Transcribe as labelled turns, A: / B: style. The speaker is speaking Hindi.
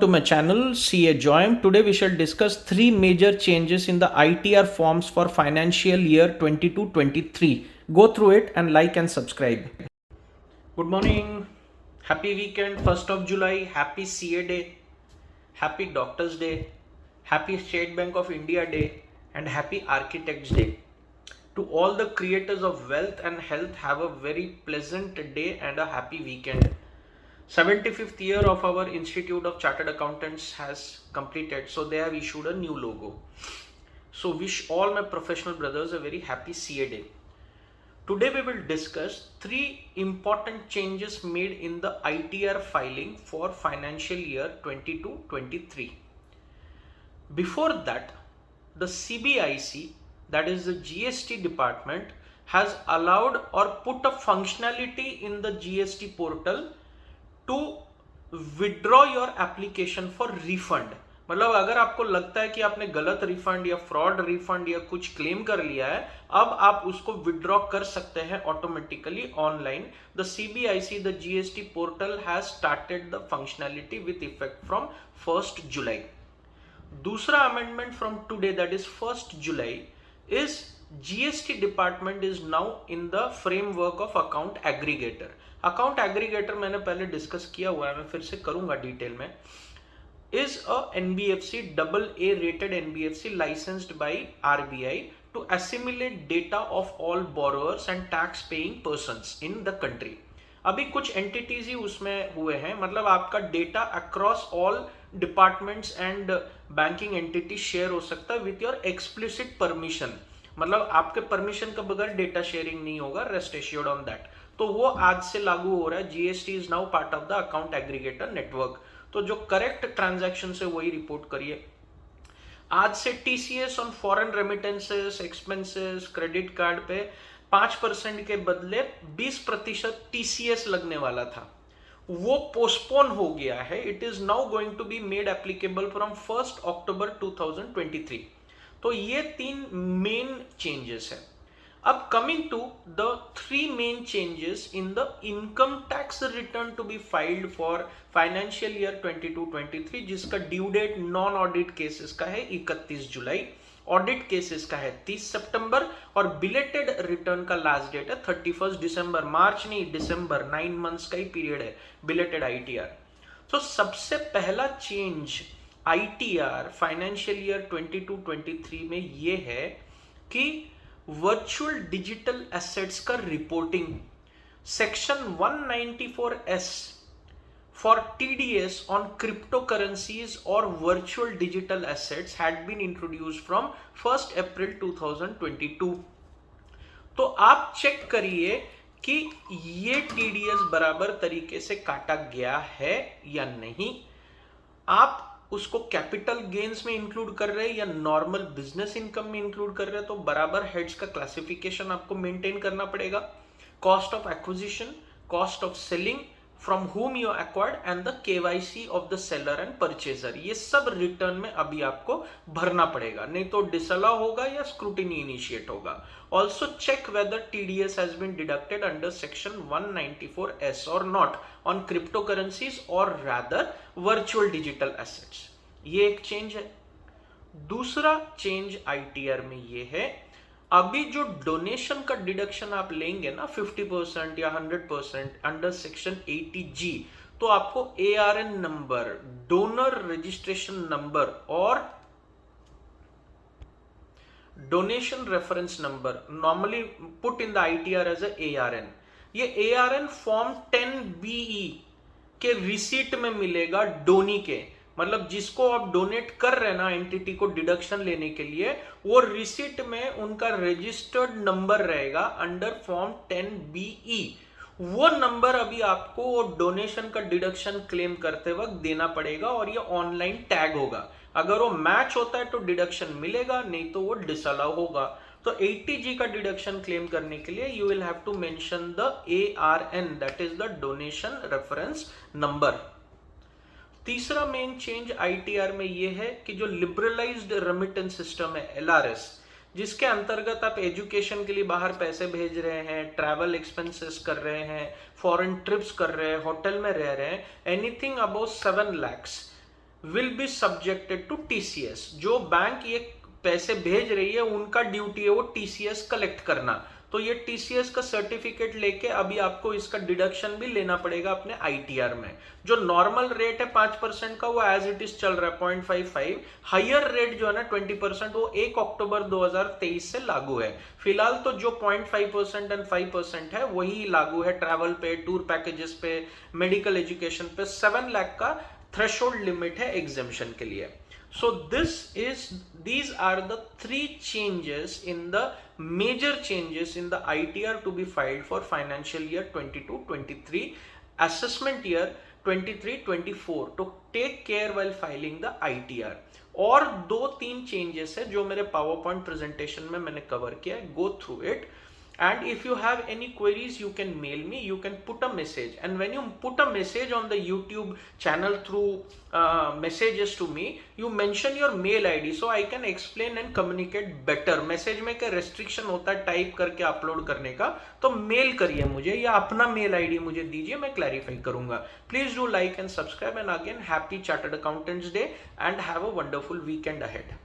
A: To my channel CA Joim. Today we shall discuss three major changes in the ITR forms for financial year 22-23. Go through it and like and subscribe. Good morning. Happy weekend, 1st of July. Happy CA Day. Happy Doctors Day. Happy State Bank of India Day. And Happy Architects Day. To all the creators of wealth and health, have a very pleasant day and a happy weekend. 75th year of our Institute of Chartered Accountants has completed, so they have issued a new logo. So wish all my professional brothers a very happy CA Day. Today we will discuss three important changes made in the ITR filing for financial year 22-23. Before that, the CBIC, that is the GST department, has allowed or put a functionality in the GST portal to withdraw your application for refund. मतलब अगर आपको लगता है कि आपने गलत रिफंड या फ्रॉड रिफंड या कुछ क्लेम कर लिया है, अब आप उसको विड्रॉ कर सकते हैं automatically online. The CBIC, the GST portal has started the functionality with effect from 1st जुलाई. दूसरा amendment from today, that is 1st July, is GST department is now in the framework of account aggregator. Account aggregator मैंने पहले डिस्कस किया हुआ है, मैं फिर से करूंगा डिटेल में. Is a NBFC, AA rated NBFC licensed by RBI to assimilate data of all borrowers and tax paying persons in the country. अभी कुछ एंटिटीज ही उसमें हुए हैं, मतलब आपका data across all departments and banking entity share हो सकता है विथ योर एक्सप्लिसिट परमिशन. मतलब आपके परमिशन के बगैर डेटा शेयरिंग नहीं होगा, रेस्ट एश्योर्ड ऑन दैट. तो वो आज से लागू हो रहा है. GST is now part of the account aggregator network. तो जो करेक्ट ट्रांजैक्शन है वही रिपोर्ट करिए. आज से TCS on foreign remittances, expenses, credit card पे 5% के बदले 20% टीसीएस लगने वाला था, वो पोस्टपोन हो गया है. It is now going to be made applicable from 1st October 2023. तो ये तीन मेन चेंजेस है. अब coming to the three main changes in the income tax return to be filed for financial year 22-23, जिसका due date non audit cases का है 31 जुलाई, ऑडिट केसेस का है 30 सितंबर और बिलेटेड रिटर्न का लास्ट डेट है 31 दिसंबर. मार्च नहीं, दिसंबर, 9 मंथ्स का ही पीरियड है बिलेटेड आईटीआर. तो सबसे पहला चेंज आईटीआर फाइनेंशियल ईयर 22-23 में ये है कि वर्चुअल डिजिटल एसेट्स का reporting. Section 194S for TDS on crypto currencies और virtual digital assets had been introduced from 1st April 2022. तो आप चेक करिए कि ये टीडीएस बराबर तरीके से काटा गया है या नहीं. आप उसको कैपिटल गेन्स में इंक्लूड कर रहे हैं या नॉर्मल बिजनेस इनकम में इंक्लूड कर रहे हैं, तो बराबर हेड्स का क्लासिफिकेशन आपको मेंटेन करना पड़ेगा. Cost of acquisition, cost of selling, from whom you acquired and the KYC of the seller and purchaser, ये सब रिटर्न में अभी आपको भरना पड़ेगा, नहीं तो डिसअलाउ होगा या स्क्रूटिनी इनिशिएट होगा. Also check whether TDS has been deducted under section 194S or not on cryptocurrencies or rather virtual digital assets. ये एक चेंज है. दूसरा चेंज ITR में ये है, अभी जो डोनेशन का डिडक्शन आप लेंगे ना 50% या 100% अंडर सेक्शन 80G, तो आपको ARN number, donor registration number और donation reference number normally put in the ITR as a ARN. ये ARN फॉर्म 10BE के रिसीट में मिलेगा डोनी के, मतलब जिसको आप डोनेट कर रहे हैं ना एंटिटी को डिडक्शन लेने के लिए, वो रिसीट में उनका रजिस्टर्ड नंबर रहेगा अंडर फॉर्म 10BE. वो नंबर अभी आपको वो डोनेशन का डिडक्शन क्लेम करते वक्त देना पड़ेगा और ये ऑनलाइन टैग होगा. अगर वो मैच होता है तो डिडक्शन मिलेगा, नहीं तो वो डिसअलाउ होगा. तो 80G का डिडक्शन क्लेम करने के लिए you will have to mention the ARN, that is the donation reference number. तीसरा मेन चेंज आईटीआर में ये है कि जो लिबरलाइज्ड रेमिटेंस सिस्टम है LRS, जिसके अंतर्गत आप एजुकेशन के लिए बाहर पैसे भेज रहे हैं, ट्रैवल एक्सपेंसेस कर रहे हैं, फॉरेन ट्रिप्स कर रहे हैं, होटल में रह रहे हैं, anything above 7 lakhs, will be subjected to TCS. जो बैंक ये पैसे भेज रही है उनका ड्यूटी है वो टीसीएस कलेक्ट करना, तो ये टीसीएस का सर्टिफिकेट लेके अभी आपको इसका डिडक्शन भी लेना पड़ेगा अपने आईटीआर में। जो नॉर्मल रेट है 5% का वो एज इट इज चल रहा है 0.55। हायर रेट जो है ना 20% वो 1 अक्टूबर 2023 से लागू है। फिलहाल तो जो 0.5% एंड 5% है वही लागू है ट्रैवल पे, टूर पैकेजेस पे, मेडिकल एजुकेशन पे। 7 लाख का थ्रेशोल्ड लिमिट है एग्जेम्पशन के लिए। So these are the three changes in the major changes in the ITR to be filed for financial year 22-23, assessment year 23-24 to take care while filing the ITR। और 2-3 changes है जो मेरे PowerPoint presentation में मैंने cover किया है, go through it। And if you have any queries, you can mail me, you can put a message, and when you put a message on the YouTube channel through messages to me, you mention your mail ID so I can explain and communicate better। Message में क्या restriction होता है टाइप करके अपलोड करने का, तो मेल करिए मुझे या अपना मेल आईडी मुझे दीजिए, मैं क्लैरिफाई करूंगा। Please do like and subscribe, and again happy chartered accountants day and have a wonderful weekend ahead.